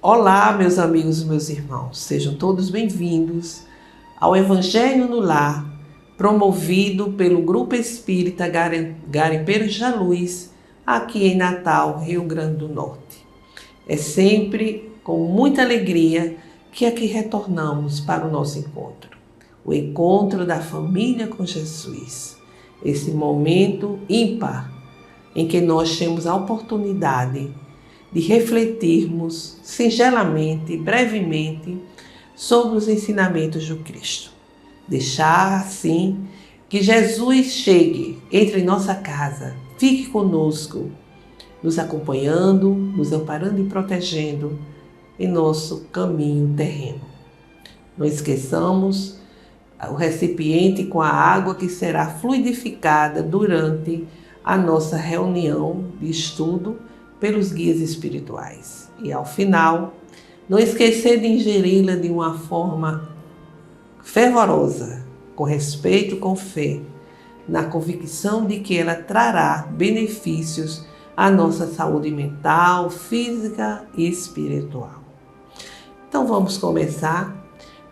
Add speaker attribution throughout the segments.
Speaker 1: Olá, meus amigos e meus irmãos, sejam todos bem-vindos ao Evangelho no Lar, promovido pelo Grupo Espírita Garimpeiros da Luz, aqui em Natal, Rio Grande do Norte. É sempre com muita alegria que aqui retornamos para o nosso encontro, o encontro da família com Jesus, esse momento ímpar em que nós temos a oportunidade de refletirmos singelamente, brevemente, sobre os ensinamentos do Cristo. Deixar, assim, que Jesus chegue entre nossa casa, fique conosco, nos acompanhando, nos amparando e protegendo em nosso caminho terreno. Não esqueçamos o recipiente com a água que será fluidificada durante a nossa reunião de estudo pelos guias espirituais. E ao final, não esquecer de ingeri-la de uma forma fervorosa, com respeito, com fé, na convicção de que ela trará benefícios à nossa saúde mental, física e espiritual. Então vamos começar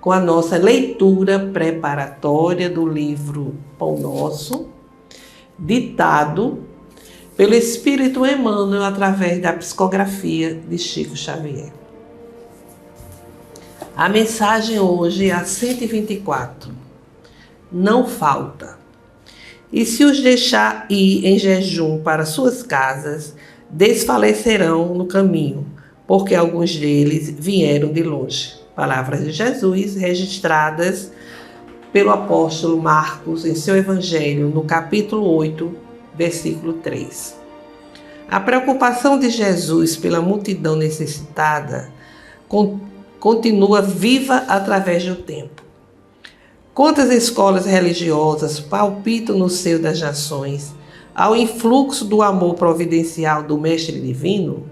Speaker 1: com a nossa leitura preparatória do livro Pão Nosso, ditado pelo Espírito Emmanuel através da psicografia de Chico Xavier. A mensagem hoje é a 124. Não falta. E se os deixar ir em jejum para suas casas, desfalecerão no caminho, porque alguns deles vieram de longe. Palavras de Jesus registradas pelo apóstolo Marcos em seu Evangelho, no capítulo 8, versículo 3. A preocupação de Jesus pela multidão necessitada continua viva através do tempo. Quantas escolas religiosas palpitam no seio das nações ao influxo do amor providencial do Mestre Divino?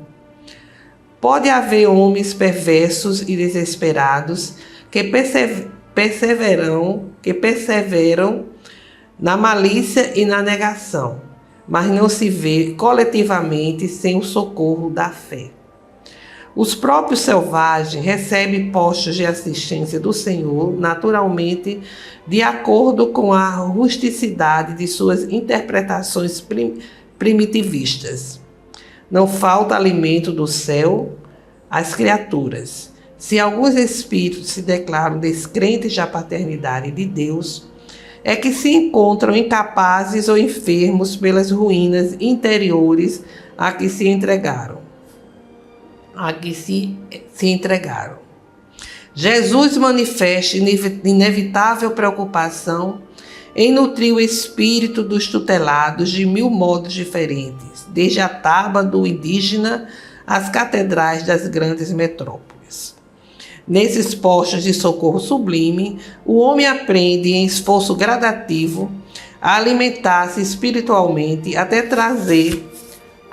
Speaker 1: Pode haver homens perversos e desesperados que perseveram na malícia e na negação, mas não se vê coletivamente sem o socorro da fé. Os próprios selvagens recebem postos de assistência do Senhor, naturalmente, de acordo com a rusticidade de suas interpretações primitivistas. Não falta alimento do céu às criaturas. Se alguns espíritos se declaram descrentes da paternidade de Deus, é que se encontram incapazes ou enfermos pelas ruínas interiores a que se entregaram. Jesus manifesta inevitável preocupação em nutrir o espírito dos tutelados de 1000 modos diferentes, desde a taba do indígena às catedrais das grandes metrópoles. Nesses postos de socorro sublime, o homem aprende em esforço gradativo a alimentar-se espiritualmente até trazer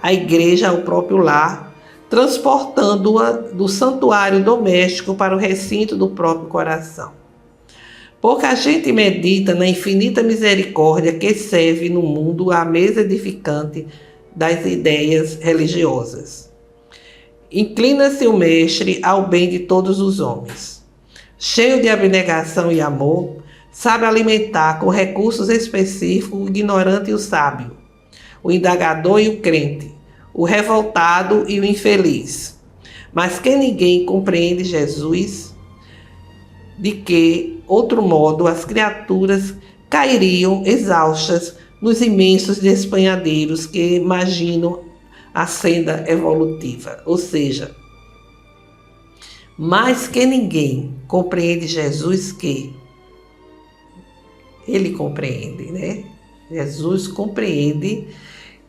Speaker 1: a igreja ao próprio lar, transportando-a do santuário doméstico para o recinto do próprio coração. Pouca gente medita na infinita misericórdia que serve no mundo à mesa edificante das ideias religiosas. Inclina-se o Mestre ao bem de todos os homens. Cheio de abnegação e amor, sabe alimentar com recursos específicos o ignorante e o sábio, o indagador e o crente, o revoltado e o infeliz. Mas que ninguém compreende Jesus, de que, outro modo, as criaturas cairiam exaustas nos imensos despenhadeiros que imaginam a senda evolutiva. Ou seja, mais que ninguém compreende Jesus que ele compreende, né? Jesus compreende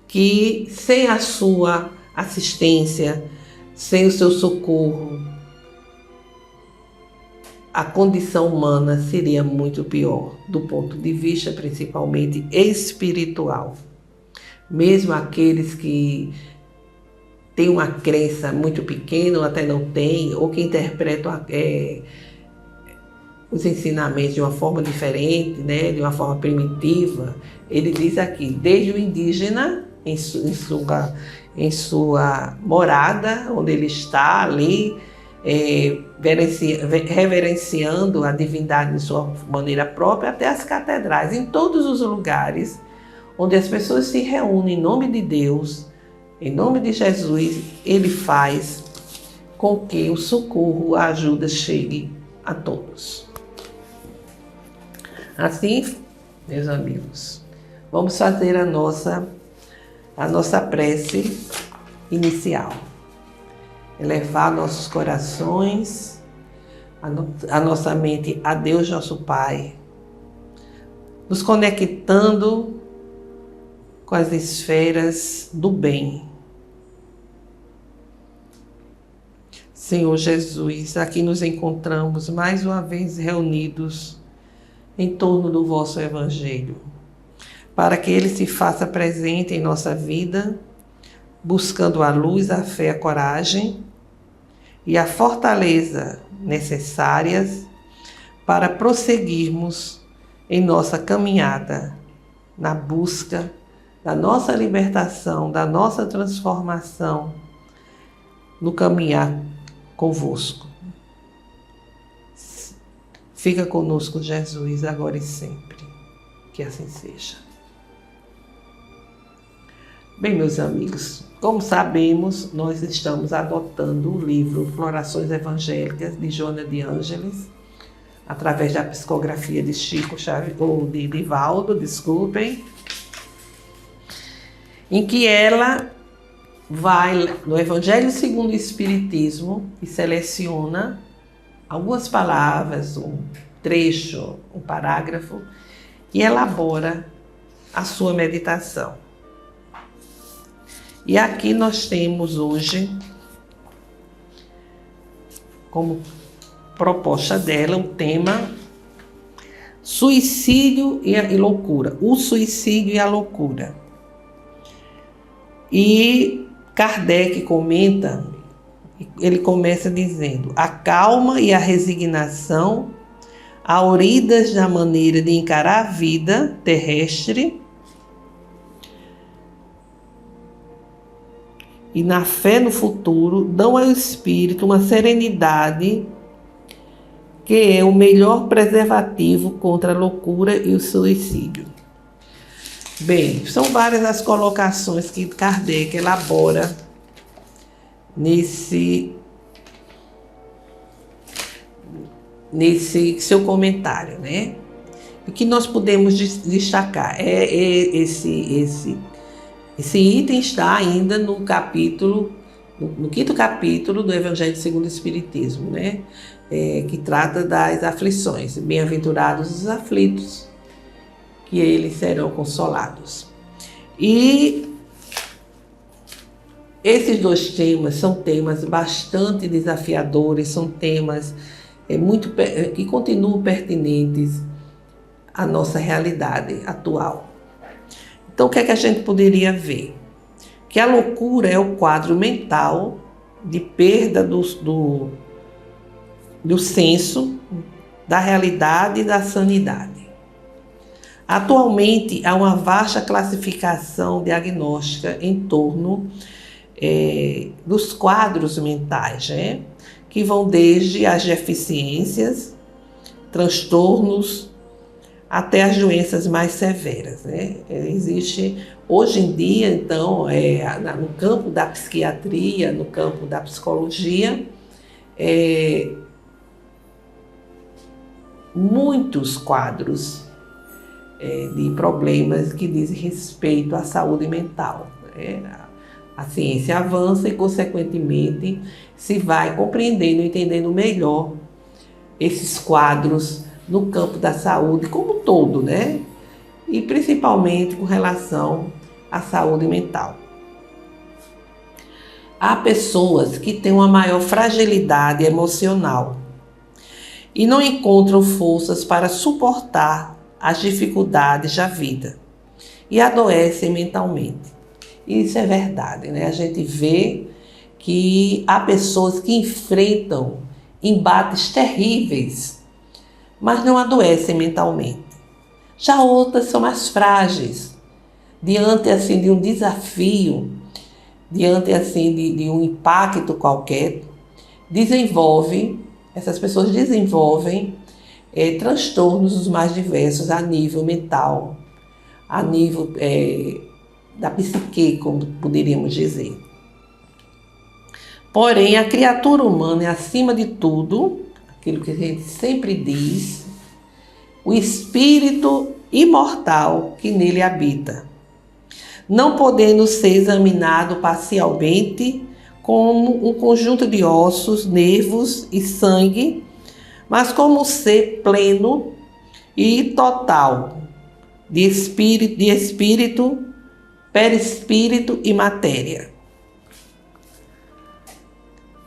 Speaker 1: que sem a sua assistência, sem o seu socorro, a condição humana seria muito pior, do ponto de vista principalmente espiritual. Mesmo aqueles que têm uma crença muito pequena, ou até não têm, ou que interpretam os ensinamentos de uma forma diferente, né, de uma forma primitiva, ele diz aqui, desde o indígena, em sua morada, onde ele está ali, reverenciando a divindade de sua maneira própria, até as catedrais, em todos os lugares onde as pessoas se reúnem em nome de Deus, em nome de Jesus, Ele faz com que o socorro, a ajuda chegue a todos. Assim, meus amigos, vamos fazer a nossa prece inicial. Elevar nossos corações, a nossa mente a Deus, nosso Pai, nos conectando com as esferas do bem. Senhor Jesus, aqui nos encontramos mais uma vez reunidos em torno do vosso Evangelho, para que ele se faça presente em nossa vida, buscando a luz, a fé, a coragem e a fortaleza necessárias para prosseguirmos em nossa caminhada na busca da nossa libertação, da nossa transformação, no caminhar convosco. Fica conosco, Jesus, agora e sempre. Que assim seja. Bem, meus amigos, como sabemos, nós estamos adotando o livro Florações Evangélicas, de Joana de Ângeles, através da psicografia de Chico Xavier, ou de Divaldo, desculpem, em que ela vai no Evangelho segundo o Espiritismo e seleciona algumas palavras, um trecho, um parágrafo, e elabora a sua meditação. E aqui nós temos hoje, como proposta dela, o tema suicídio e loucura. O suicídio e a loucura. E Kardec comenta, ele começa dizendo: a calma e a resignação, auridas da maneira de encarar a vida terrestre e na fé no futuro, dão ao espírito uma serenidade que é o melhor preservativo contra a loucura e o suicídio. Bem, são várias as colocações que Kardec elabora nesse seu comentário, né? O que nós podemos destacar esse item está ainda no quinto capítulo do Evangelho segundo o Espiritismo, né? Que trata das aflições. Bem-aventurados os aflitos, que eles serão consolados. E esses dois temas são temas bastante desafiadores, são temas que continuam pertinentes à nossa realidade atual. Então, o que é que a gente poderia ver? Que a loucura é o quadro mental de perda do senso, da realidade e da sanidade. Atualmente, há uma vasta classificação diagnóstica em torno dos quadros mentais, né? Que vão desde as deficiências, transtornos, até as doenças mais severas, né? Existe, hoje em dia, então, no campo da psiquiatria, no campo da psicologia, muitos quadros de problemas que dizem respeito à saúde mental, né? A ciência avança e, consequentemente, se vai compreendendo e entendendo melhor esses quadros no campo da saúde como um todo, né? E principalmente com relação à saúde mental. Há pessoas que têm uma maior fragilidade emocional e não encontram forças para suportar as dificuldades da vida e adoecem mentalmente. Isso é verdade, né? A gente vê que há pessoas que enfrentam embates terríveis, mas não adoecem mentalmente. Já outras são mais frágeis, diante assim de um desafio, diante assim de um impacto qualquer, essas pessoas desenvolvem transtornos os mais diversos a nível mental, a nível da psique, como poderíamos dizer. Porém, a criatura humana é, acima de tudo, aquilo que a gente sempre diz, o espírito imortal que nele habita, não podendo ser examinado parcialmente como um conjunto de ossos, nervos e sangue, mas como um ser pleno e total de espírito, perispírito e matéria.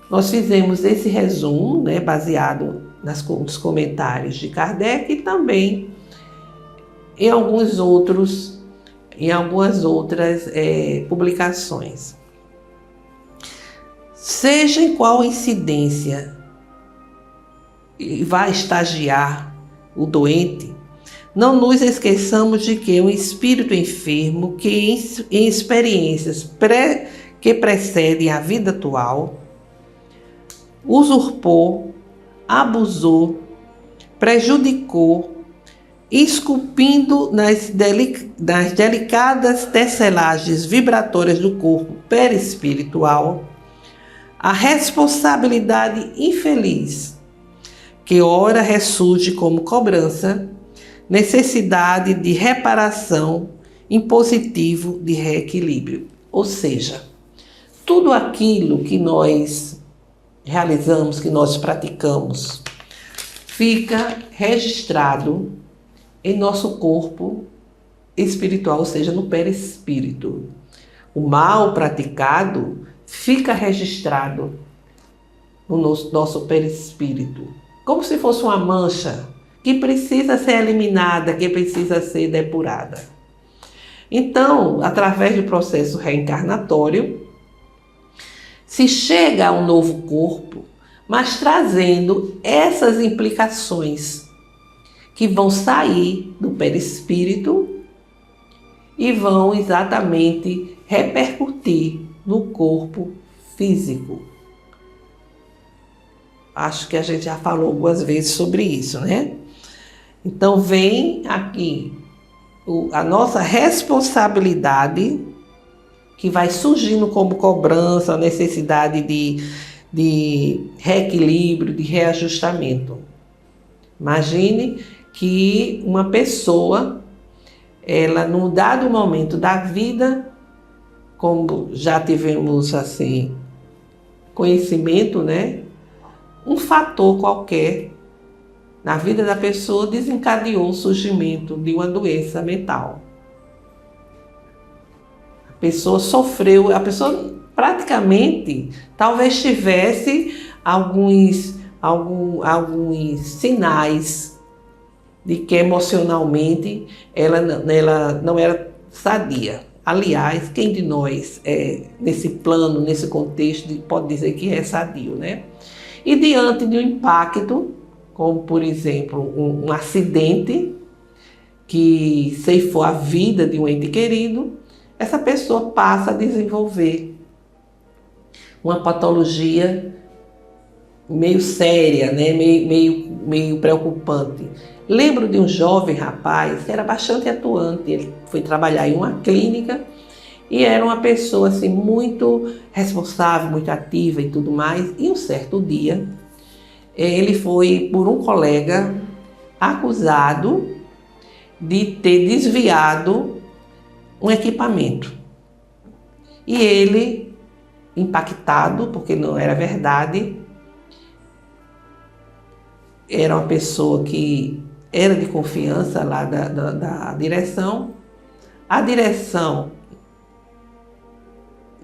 Speaker 1: Nós fizemos esse resumo, baseado nos comentários de Kardec e também em algumas outras publicações. Seja em qual incidência vai estagiar o doente, não nos esqueçamos de que um espírito enfermo que em experiências que precedem a vida atual usurpou, abusou, prejudicou, esculpindo nas delicadas tecelagens vibratórias do corpo perispiritual a responsabilidade infeliz, que ora ressurge como cobrança, necessidade de reparação, impositivo de reequilíbrio. Ou seja, tudo aquilo que nós realizamos, que nós praticamos, fica registrado em nosso corpo espiritual, ou seja, no perispírito. O mal praticado fica registrado no nosso perispírito, como se fosse uma mancha que precisa ser eliminada, que precisa ser depurada. Então, através do processo reencarnatório, se chega a um novo corpo, mas trazendo essas implicações que vão sair do perispírito e vão exatamente repercutir no corpo físico. Acho que a gente já falou algumas vezes sobre isso, Então vem aqui a nossa responsabilidade, que vai surgindo como cobrança, a necessidade de reequilíbrio, de reajustamento. Imagine que uma pessoa, ela num dado momento da vida, como já tivemos assim conhecimento, um fator qualquer na vida da pessoa desencadeou o surgimento de uma doença mental. A pessoa sofreu, a pessoa praticamente talvez tivesse alguns sinais de que emocionalmente ela não era sadia. Aliás, quem de nós, nesse plano, nesse contexto, pode dizer que é sadio, E diante de um impacto, como por exemplo um acidente que ceifou a vida de um ente querido, essa pessoa passa a desenvolver uma patologia meio séria, meio preocupante. Lembro de um jovem rapaz que era bastante atuante, ele foi trabalhar em uma clínica e era uma pessoa assim, muito responsável, muito ativa e tudo mais. E um certo dia, ele foi, por um colega, acusado de ter desviado um equipamento. E ele, impactado, porque não era verdade, era uma pessoa que era de confiança lá da direção. A direção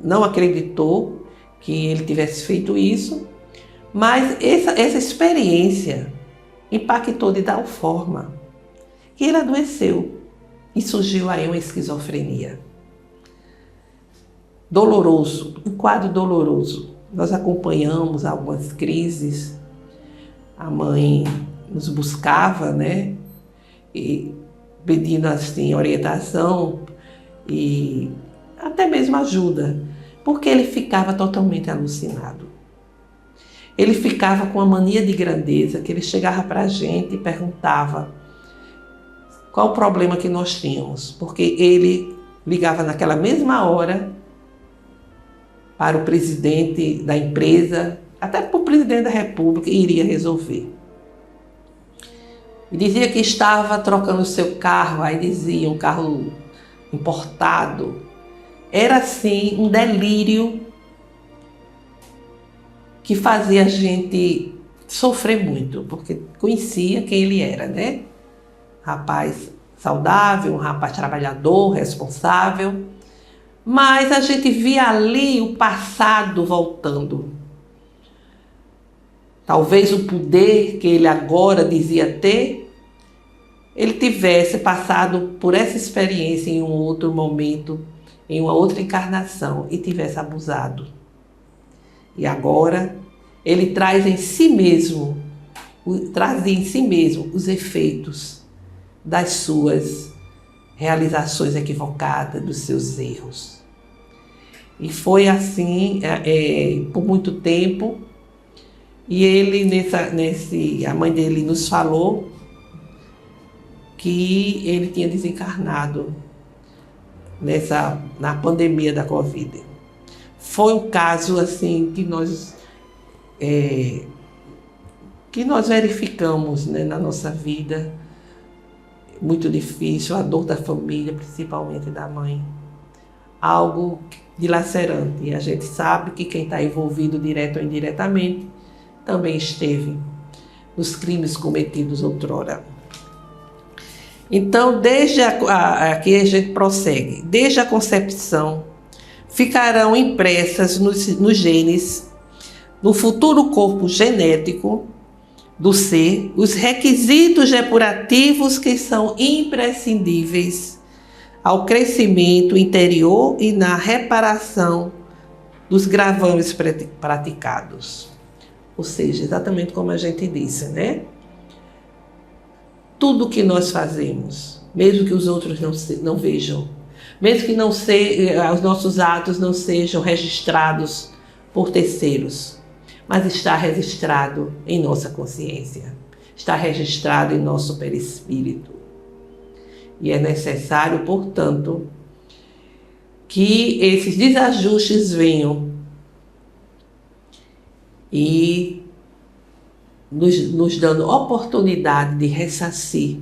Speaker 1: não acreditou que ele tivesse feito isso, mas essa experiência impactou de tal forma que ele adoeceu e surgiu aí uma esquizofrenia. Doloroso, um quadro doloroso. Nós acompanhamos algumas crises, a mãe nos buscava, e pedindo assim orientação e até mesmo ajuda, porque ele ficava totalmente alucinado. ele ficava com uma mania de grandeza, que ele chegava para a gente e perguntava qual o problema que nós tínhamos, porque ele ligava naquela mesma hora para o presidente da empresa, até para o presidente da República, e iria resolver. E dizia que estava trocando o seu carro, aí dizia um carro importado. Era assim um delírio que fazia a gente sofrer muito, porque conhecia quem ele era, né? Rapaz saudável, um rapaz trabalhador, responsável. Mas a gente via ali o passado voltando. Talvez o poder que ele agora dizia ter, ele tivesse passado por essa experiência em um outro momento, em uma outra encarnação, e tivesse abusado. E agora ele trazia em si mesmo os efeitos das suas realizações equivocadas, dos seus erros. E foi assim por muito tempo. E ele, a mãe dele nos falou que ele tinha desencarnado na pandemia da Covid. Foi um caso assim que nós verificamos, né, na nossa vida, muito difícil, a dor da família, principalmente da mãe. Algo dilacerante. E a gente sabe que quem está envolvido direto ou indiretamente também esteve nos crimes cometidos outrora. Então, aqui a gente prossegue. Desde a concepção, ficarão impressas nos genes, no futuro corpo genético do ser, os requisitos depurativos que são imprescindíveis ao crescimento interior e na reparação dos gravames praticados. Ou seja, exatamente como a gente disse, né? Tudo que nós fazemos, mesmo que os outros não vejam, mesmo que os nossos atos não sejam registrados por terceiros, mas está registrado em nossa consciência, está registrado em nosso perispírito. E é necessário, portanto, que esses desajustes venham e nos dando oportunidade de ressarcir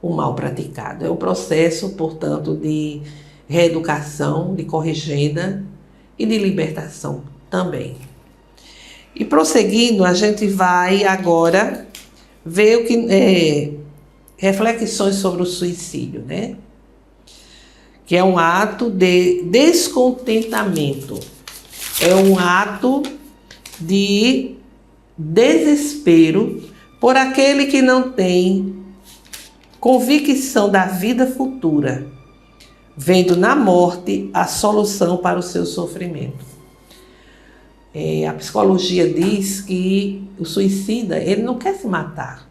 Speaker 1: o mal praticado. É um processo, portanto, de reeducação, de corrigenda e de libertação também. E prosseguindo, a gente vai agora ver o que reflexões sobre o suicídio, né? Que é um ato de descontentamento, é um ato de desespero por aquele que não tem convicção da vida futura, vendo na morte a solução para o seu sofrimento. A psicologia diz que o suicida, ele não quer se matar.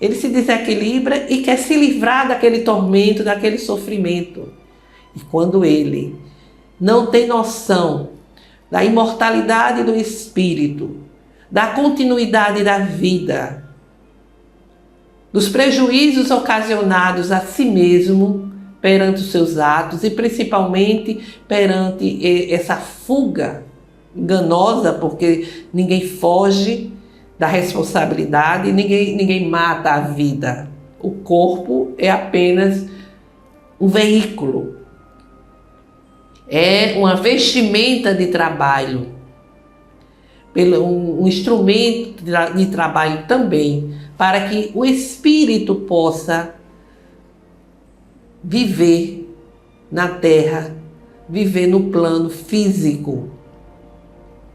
Speaker 1: Ele se desequilibra e quer se livrar daquele tormento, daquele sofrimento. E quando ele não tem noção da imortalidade do espírito, da continuidade da vida, dos prejuízos ocasionados a si mesmo perante os seus atos e principalmente perante essa fuga enganosa, porque ninguém foge da responsabilidade, ninguém mata a vida. O corpo é apenas um veículo, é uma vestimenta de trabalho, um instrumento de trabalho também, para que o espírito possa viver na terra, viver no plano físico.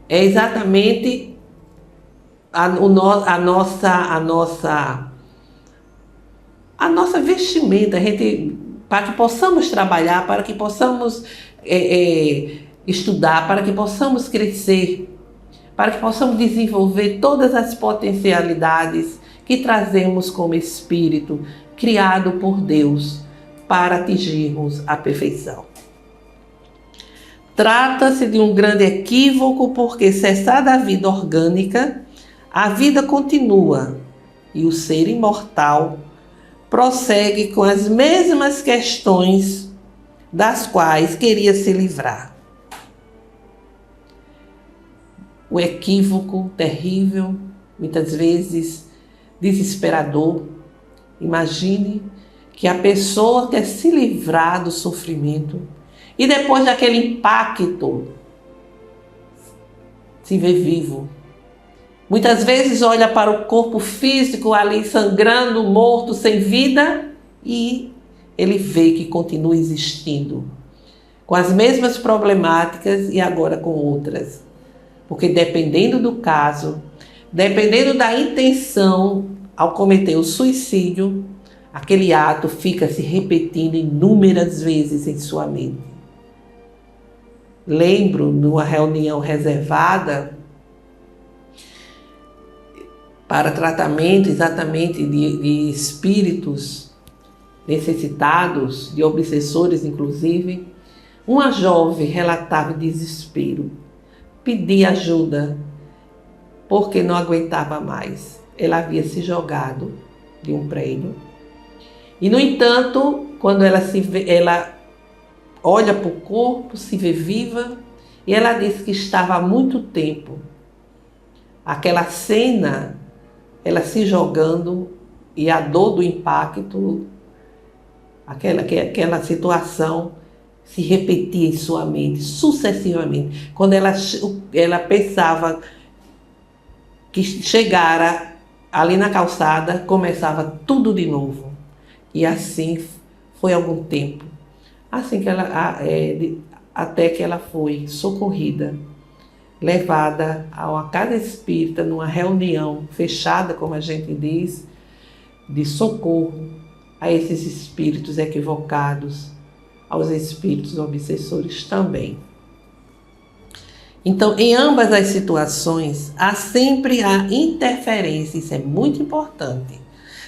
Speaker 1: É exatamente a nossa vestimenta, para que possamos trabalhar, para que possamos estudar, para que possamos crescer, para que possamos desenvolver todas as potencialidades que trazemos como espírito, criado por Deus, para atingirmos a perfeição. Trata-se de um grande equívoco, porque cessada a vida orgânica, a vida continua e o ser imortal prossegue com as mesmas questões das quais queria se livrar. O equívoco terrível, muitas vezes desesperador. Imagine que a pessoa quer se livrar do sofrimento e depois daquele impacto se vê vivo. Muitas vezes olha para o corpo físico ali sangrando, morto, sem vida, e ele vê que continua existindo, com as mesmas problemáticas e agora com outras. Porque dependendo do caso, dependendo da intenção ao cometer o suicídio, aquele ato fica se repetindo inúmeras vezes em sua mente. Lembro, numa reunião reservada para tratamento exatamente de espíritos necessitados, de obsessores inclusive, uma jovem relatava desespero, pedia ajuda porque não aguentava mais. Ela havia se jogado de um prédio e, no entanto, quando ela olha para o corpo, se vê viva, e ela disse que estava há muito tempo. Aquela cena, ela se jogando e a dor do impacto, aquela situação se repetia em sua mente sucessivamente. Quando ela pensava que chegara ali na calçada, começava tudo de novo. E assim foi algum tempo. Assim que até que ela foi socorrida, levada a uma casa espírita, numa reunião fechada, como a gente diz, de socorro a esses espíritos equivocados, aos espíritos obsessores também. Então, em ambas as situações, há sempre a interferência, isso é muito importante,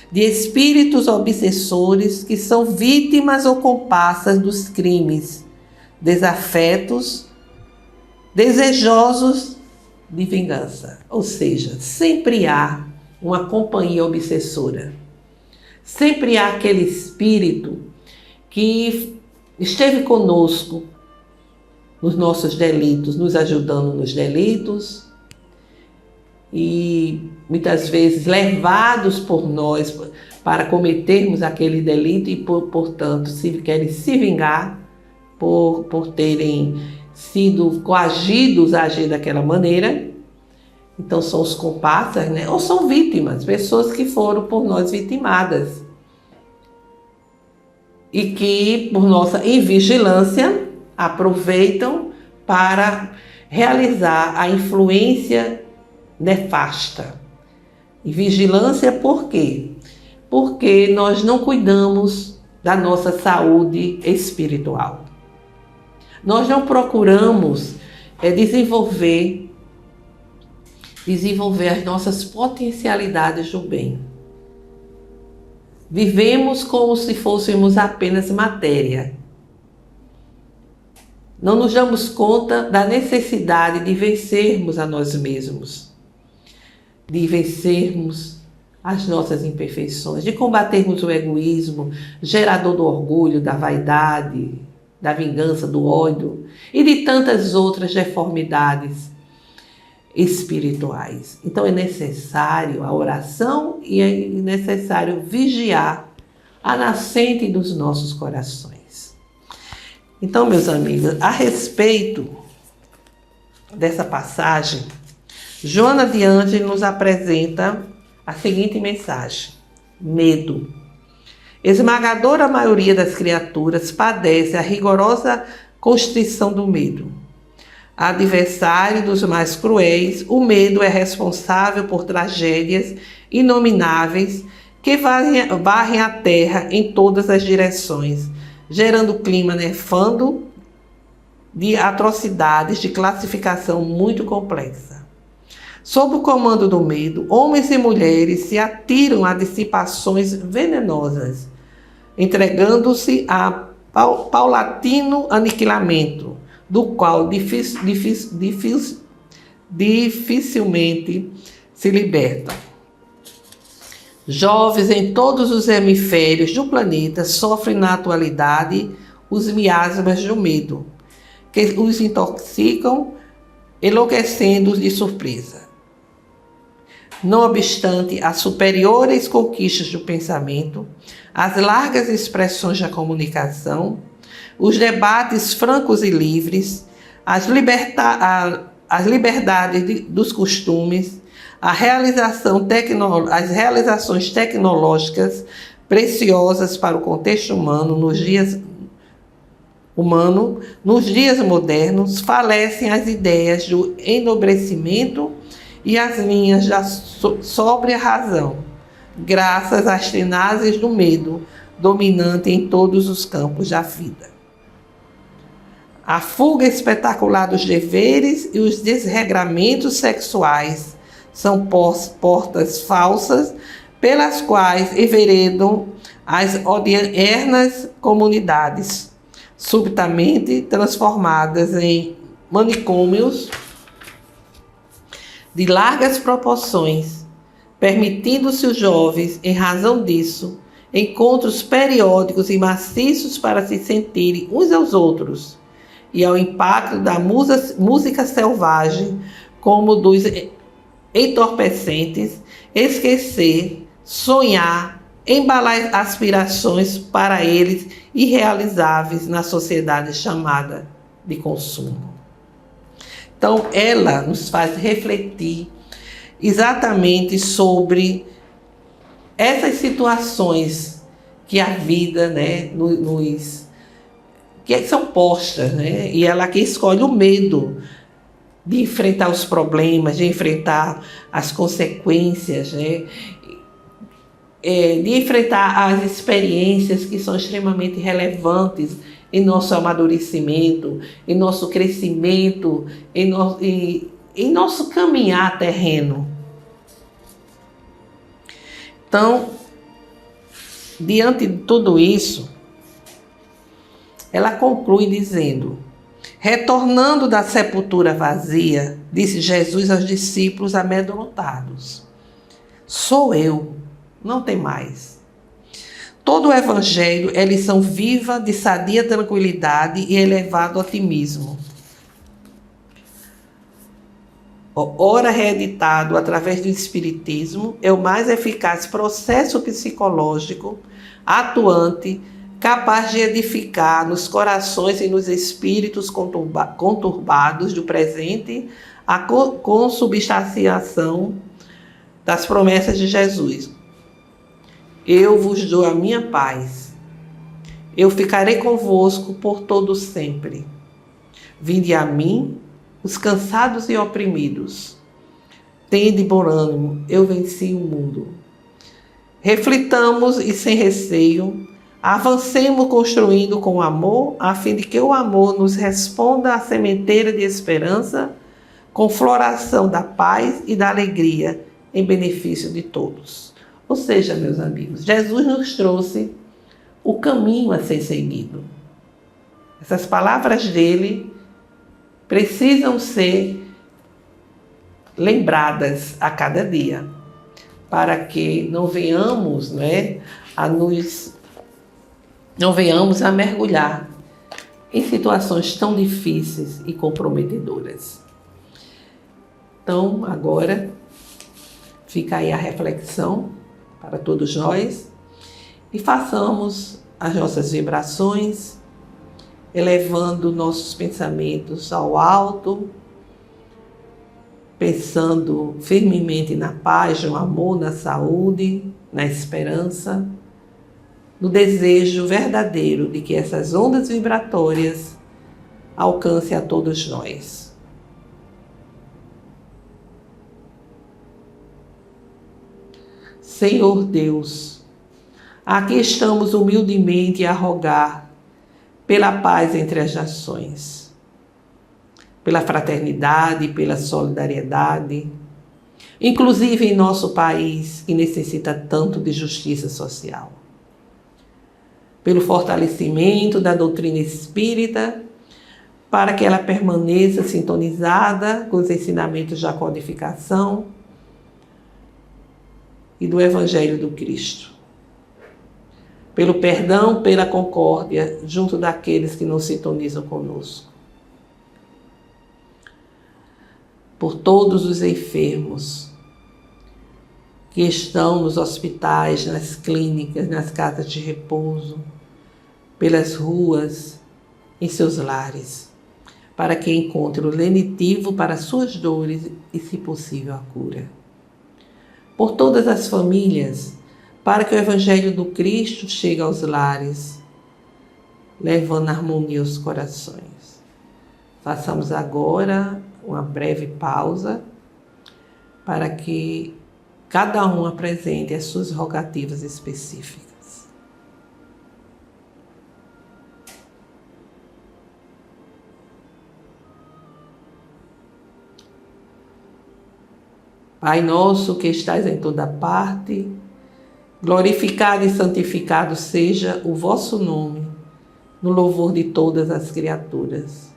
Speaker 1: de espíritos obsessores que são vítimas ou comparsas dos crimes, desafetos, desejosos de vingança. Ou seja, sempre há uma companhia obsessora. Sempre há aquele espírito que esteve conosco nos nossos delitos, nos ajudando nos delitos, e muitas vezes levados por nós para cometermos aquele delito e, portanto, querem se vingar por terem sido coagidos a agir daquela maneira. Então são os comparsas, né? Ou são vítimas, pessoas que foram por nós vitimadas e que, por nossa invigilância, aproveitam para realizar a influência nefasta. E vigilância por quê? Porque nós não cuidamos da nossa saúde espiritual. Nós não procuramos desenvolver as nossas potencialidades do bem. Vivemos como se fôssemos apenas matéria. Não nos damos conta da necessidade de vencermos a nós mesmos, de vencermos as nossas imperfeições, de combatermos o egoísmo, gerador do orgulho, da vaidade, da vingança, do ódio e de tantas outras deformidades espirituais. Então é necessário a oração e é necessário vigiar a nascente dos nossos corações. Então, meus amigos, a respeito dessa passagem, Joana de Ângeles nos apresenta a seguinte mensagem: medo. Esmagadora maioria das criaturas padece a rigorosa constrição do medo. Adversário dos mais cruéis, o medo é responsável por tragédias inomináveis que varrem a terra em todas as direções, gerando clima nefando de atrocidades de classificação muito complexa. Sob o comando do medo, homens e mulheres se atiram a dissipações venenosas, entregando-se a paulatino aniquilamento, do qual dificilmente se libertam. Jovens em todos os hemisférios do planeta sofrem na atualidade os miasmas do medo, que os intoxicam, enlouquecendo-os de surpresa. Não obstante as superiores conquistas do pensamento, as largas expressões da comunicação, os debates francos e livres, as liberdades dos costumes, as realizações tecnológicas preciosas para o contexto humano nos dias modernos, falecem as ideias do enobrecimento e as linhas da sóbria razão, graças às tenazes do medo dominante em todos os campos da vida. A fuga espetacular dos deveres e os desregramentos sexuais são portas falsas pelas quais enveredam as odiernas comunidades, subitamente transformadas em manicômios de largas proporções, permitindo-se os jovens, em razão disso, encontros periódicos e maciços para se sentirem uns aos outros, e ao impacto da música selvagem, como dos entorpecentes, esquecer, sonhar, embalar aspirações para eles irrealizáveis na sociedade chamada de consumo. Então, ela nos faz refletir exatamente sobre essas situações que a vida, né, que são postas, né? E ela que escolhe o medo de enfrentar os problemas, de enfrentar as consequências, né? De enfrentar as experiências que são extremamente relevantes em nosso amadurecimento, em nosso crescimento, em nosso caminhar terreno. Então, diante de tudo isso, ela conclui dizendo: retornando da sepultura vazia, disse Jesus aos discípulos amedrontados: sou eu, não tem mais. Todo o evangelho é lição viva de sadia tranquilidade e elevado otimismo. Ora reeditado através do Espiritismo, é o mais eficaz processo psicológico atuante, capaz de edificar nos corações e nos espíritos conturbados do presente a consubstanciação das promessas de Jesus. Eu vos dou a minha paz. Eu ficarei convosco por todo sempre. Vinde a mim, os cansados e oprimidos. Tende bom ânimo, eu venci o mundo. Reflitamos e sem receio, avancemos construindo com amor, a fim de que o amor nos responda à sementeira de esperança, com floração da paz e da alegria, em benefício de todos. Ou seja, meus amigos, Jesus nos trouxe o caminho a ser seguido. Essas palavras dele precisam ser lembradas a cada dia, para que não venhamos, a mergulhar em situações tão difíceis e comprometedoras. Então, agora, fica aí a reflexão para todos nós e façamos as nossas vibrações, elevando nossos pensamentos ao alto, pensando firmemente na paz, no amor, na saúde, na esperança, no desejo verdadeiro de que essas ondas vibratórias alcancem a todos nós. Senhor Deus, aqui estamos humildemente a rogar pela paz entre as nações, pela fraternidade, pela solidariedade, inclusive em nosso país que necessita tanto de justiça social, pelo fortalecimento da doutrina espírita, para que ela permaneça sintonizada com os ensinamentos da codificação e do Evangelho do Cristo. Pelo perdão, pela concórdia, junto daqueles que não sintonizam conosco. Por todos os enfermos que estão nos hospitais, nas clínicas, nas casas de repouso, pelas ruas, em seus lares, para que encontre o lenitivo para suas dores e, se possível, a cura. Por todas as famílias, para que o Evangelho do Cristo chegue aos lares, levando harmonia aos corações. Façamos agora uma breve pausa para que cada um apresente as suas rogativas específicas. Pai nosso que estais em toda parte, glorificado e santificado seja o vosso nome, no louvor de todas as criaturas.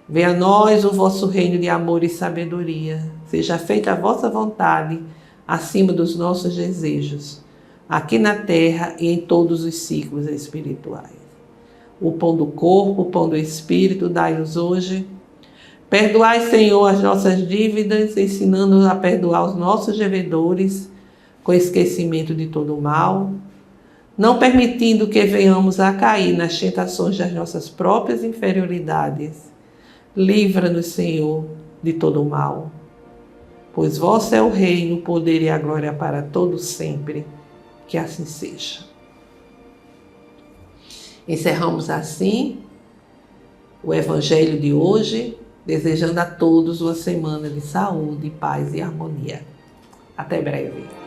Speaker 1: Venha a nós o vosso reino de amor e sabedoria. Seja feita a vossa vontade, acima dos nossos desejos, aqui na terra e em todos os ciclos espirituais. O pão do corpo, o pão do espírito, dai-nos hoje. Perdoai, Senhor, as nossas dívidas, ensinando-nos a perdoar os nossos devedores, com esquecimento de todo o mal, não permitindo que venhamos a cair nas tentações das nossas próprias inferioridades. Livra-nos, Senhor, de todo o mal, pois vosso é o reino, o poder e a glória para todos sempre. Que assim seja. Encerramos assim o Evangelho de hoje, desejando a todos uma semana de saúde, paz e harmonia. Até breve.